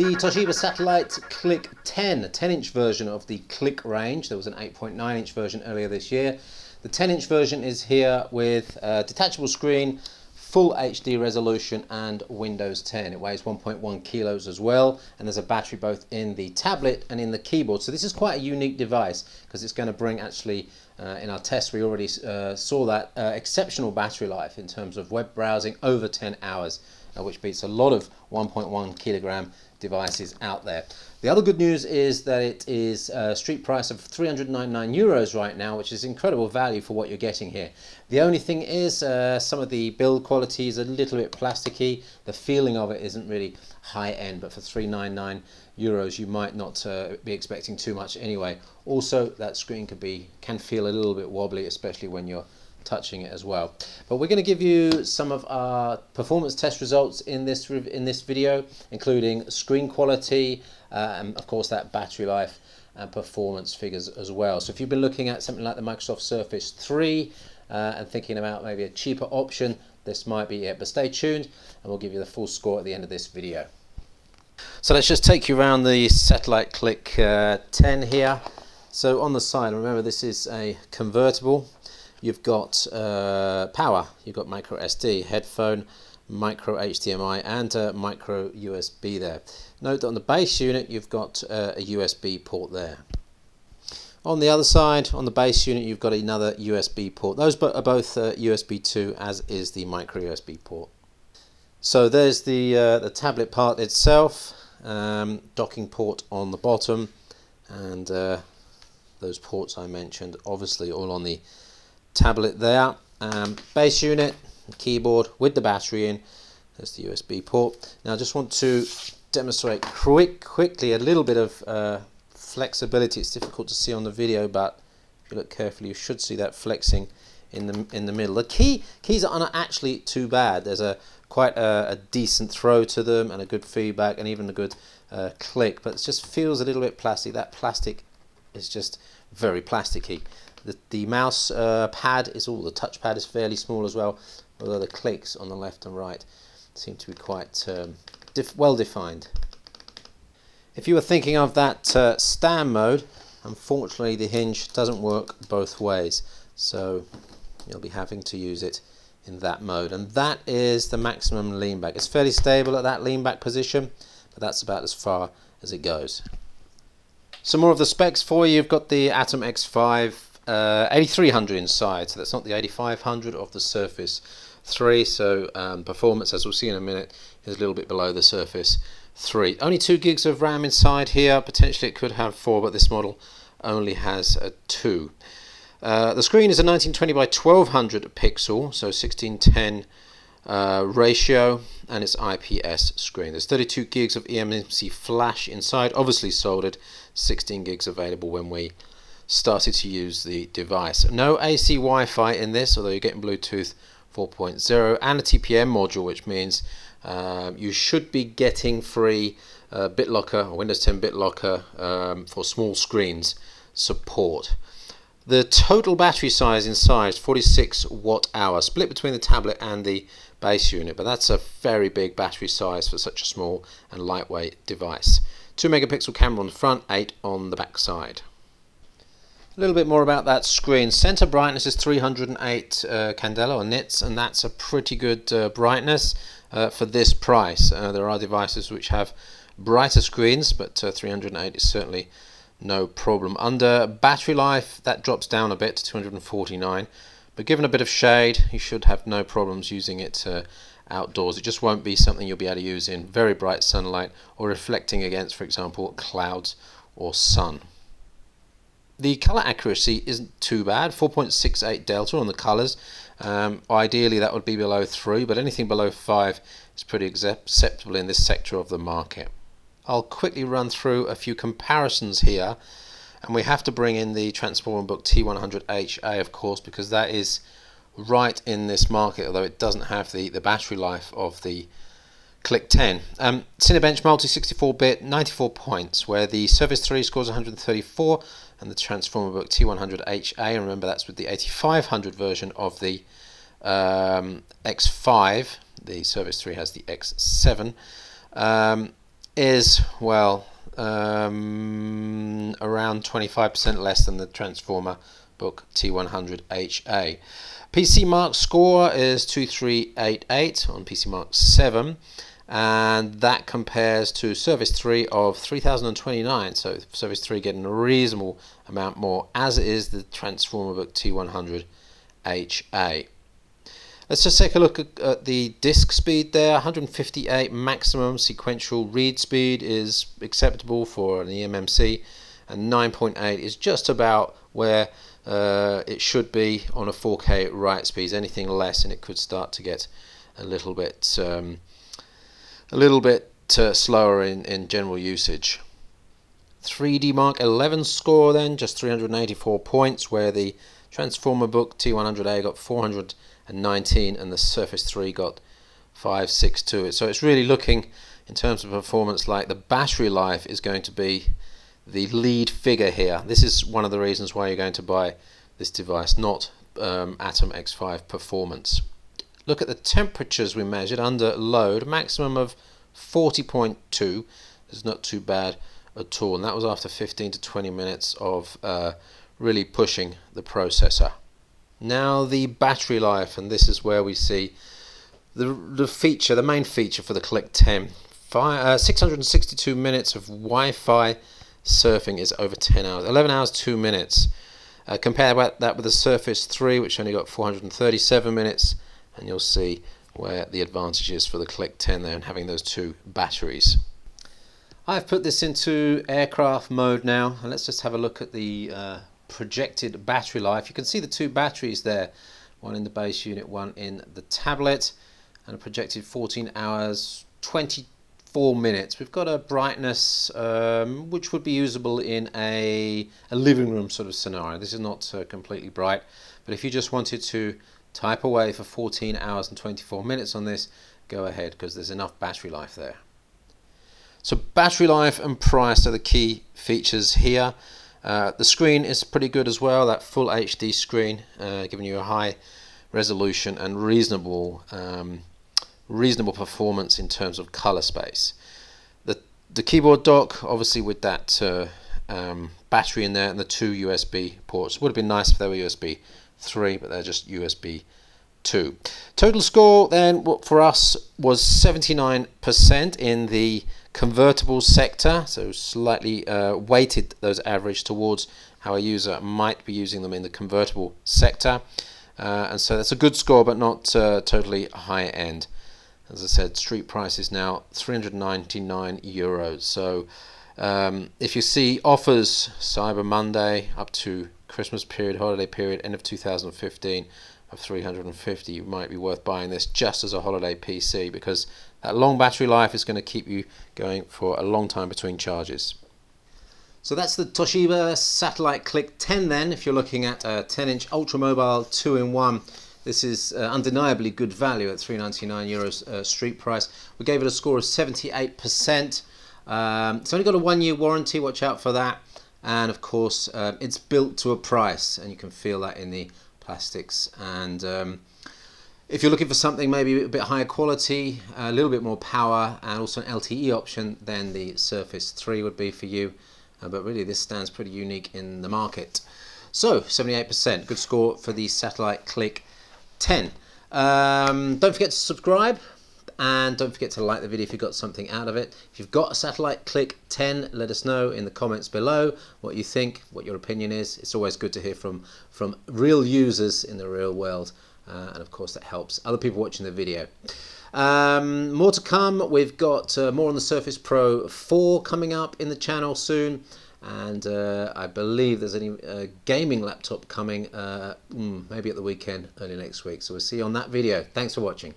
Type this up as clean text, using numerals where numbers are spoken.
The Toshiba Satellite Click 10, a 10-inch version of the Click range. There was an 8.9-inch version earlier this year. The 10-inch version is here with a detachable screen, full HD resolution and Windows 10. It weighs 1.1 kilos as well, and there's a battery both in the tablet and in the keyboard. So this is quite a unique device because it's going to bring actually, in our tests we already saw that, exceptional battery life in terms of web browsing, over 10 hours, which beats a lot of 1.1 kilogram devices out there. The other good news is that it is a street price of €399 right now, which is incredible value for what you're getting here. The only thing is some of the build quality is a little bit plasticky. The feeling of it isn't really high end, but for €399 you might not be expecting too much anyway. Also, that screen can feel a little bit wobbly, especially when you're touching it as well. But we're going to give you some of our performance test results in this video, including screen quality and of course that battery life and performance figures as well. So if you've been looking at something like the Microsoft Surface 3 and thinking about maybe a cheaper option, this might be it. But stay tuned and we'll give you the full score at the end of this video. So let's just take you around the Satellite Click 10 here. So on the side, remember this is a convertible. You've got power, you've got micro SD, headphone, micro HDMI and micro USB there. Note that on the base unit you've got a USB port there. On the other side, on the base unit, you've got another USB port. Those are both USB 2, as is the micro USB port. So there's the tablet part itself, docking port on the bottom, and those ports I mentioned, obviously all on the tablet there. Base unit, keyboard with the battery in. There's the USB port. Now I just want to demonstrate quickly a little bit of flexibility. It's difficult to see on the video, but if you look carefully you should see that flexing in the middle. The keys aren't actually too bad. There's quite a decent throw to them and a good feedback and even a good click, but it just feels a little bit plastic. That plastic is just very plasticky. The mouse pad is the touchpad is fairly small as well, although the clicks on the left and right seem to be quite well defined. If you were thinking of that stand mode, unfortunately the hinge doesn't work both ways, so you'll be having to use it in that mode, and that is the maximum lean back. It's fairly stable at that lean back position, but that's about as far as it goes. Some more of the specs for you. You've got the Atom X5 8300 inside, so that's not the 8500 of the Surface 3, so performance, as we'll see in a minute, is a little bit below the Surface 3. Only 2 gigs of RAM inside here. Potentially it could have 4, but this model only has 2. The screen is a 1920 by 1200 pixel, so 16:10 ratio, and it's IPS screen. There's 32 gigs of eMMC flash inside, obviously soldered, 16 gigs available when we started to use the device. No AC Wi-Fi in this, although you're getting Bluetooth 4.0 and a TPM module, which means you should be getting free BitLocker or Windows 10 BitLocker for small screens support. The total battery size inside is 46 watt hour, split between the tablet and the base unit, but that's a very big battery size for such a small and lightweight device. 2 megapixel camera on the front, 8 on the back side. A little bit more about that screen. Center brightness is 308 candela or nits, and that's a pretty good brightness for this price. There are devices which have brighter screens, but 308 is certainly no problem. Under battery life, that drops down a bit to 249, but given a bit of shade, you should have no problems using it outdoors. It just won't be something you'll be able to use in very bright sunlight or reflecting against, for example, clouds or sun. The color accuracy isn't too bad, 4.68 delta on the colors. Ideally that would be below 3, but anything below 5 is pretty acceptable in this sector of the market. I'll quickly run through a few comparisons here, and we have to bring in the Transformer Book T100HA, of course, because that is right in this market, although it doesn't have the battery life of the Click 10. Cinebench Multi 64-bit, 94 points, where the Surface 3 scores 134 and the Transformer Book T100HA, and remember that's with the 8500 version of the X5. The Surface 3 has the X7. is, well, around 25% less than the Transformer Book T100HA. PC Mark score is 2388 on PC Mark 7, and that compares to Surface 3 of 3029, so Surface 3 getting a reasonable amount more, as is the Transformer Book T100HA. Let's just take a look at the disk speed there. 158 maximum sequential read speed is acceptable for an eMMC, and 9.8 is just about where it should be on a 4K write speed. Anything less and it could start to get a little bit slower in general usage. 3D Mark 11 score then, just 384 points, where the Transformer Book T100A got 419 and the Surface 3 got 562. So it's really looking, in terms of performance, like the battery life is going to be the lead figure here. This is one of the reasons why you're going to buy this device, not Atom X5 performance. Look at the temperatures we measured under load, maximum of 40.2. It's not too bad at all, and that was after 15 to 20 minutes of really pushing the processor. Now the battery life, and this is where we see the main feature for the Click 10. 662 minutes of Wi-Fi surfing is over 10 hours. 11 hours 2 minutes. Compare that with the Surface 3, which only got 437 minutes, and you'll see where the advantage is for the Click 10 there, and having those two batteries. I've put this into aircraft mode now, and let's just have a look at the projected battery life. You can see the two batteries there, one in the base unit, one in the tablet, and a projected 14 hours 24 minutes. We've got a brightness which would be usable in a living room sort of scenario. This is not completely bright, but if you just wanted to type away for 14 hours and 24 minutes on this, go ahead, because there's enough battery life there. So battery life and price are the key features here. The screen is pretty good as well, that full HD screen, giving you a high resolution and reasonable performance in terms of color space. The keyboard dock, obviously with that battery in there and the two USB ports. Would have been nice if they were USB 3, but they're just USB 2. Total score then for us was 79% in the convertible sector, so slightly weighted those average towards how a user might be using them in the convertible sector, and so that's a good score, but not totally high end. As I said, street price is now €399. So if you see offers Cyber Monday up to Christmas period, holiday period, end of 2015 of 350, it might be worth buying this just as a holiday PC, because that long battery life is going to keep you going for a long time between charges. So that's the Toshiba Satellite Click 10 then. If you're looking at a 10-inch ultra-mobile 2-in-1, this is undeniably good value at €399 street price. We gave it a score of 78%. It's only got a 1-year warranty, watch out for that. And of course, it's built to a price, and you can feel that in the plastics. And if you're looking for something maybe a bit higher quality, a little bit more power, and also an LTE option, then the Surface 3 would be for you. But really, this stands pretty unique in the market. So 78%, good score for the Satellite Click 10. Don't forget to subscribe, and don't forget to like the video if you got something out of it. If you've got a Satellite Click 10, let us know in the comments below what you think, what your opinion is. It's always good to hear from real users in the real world, and of course that helps other people watching the video. More to come. We've got more on the Surface Pro 4 coming up in the channel soon, and I believe there's a gaming laptop coming maybe at the weekend, early next week. So we'll see you on that video. Thanks for watching.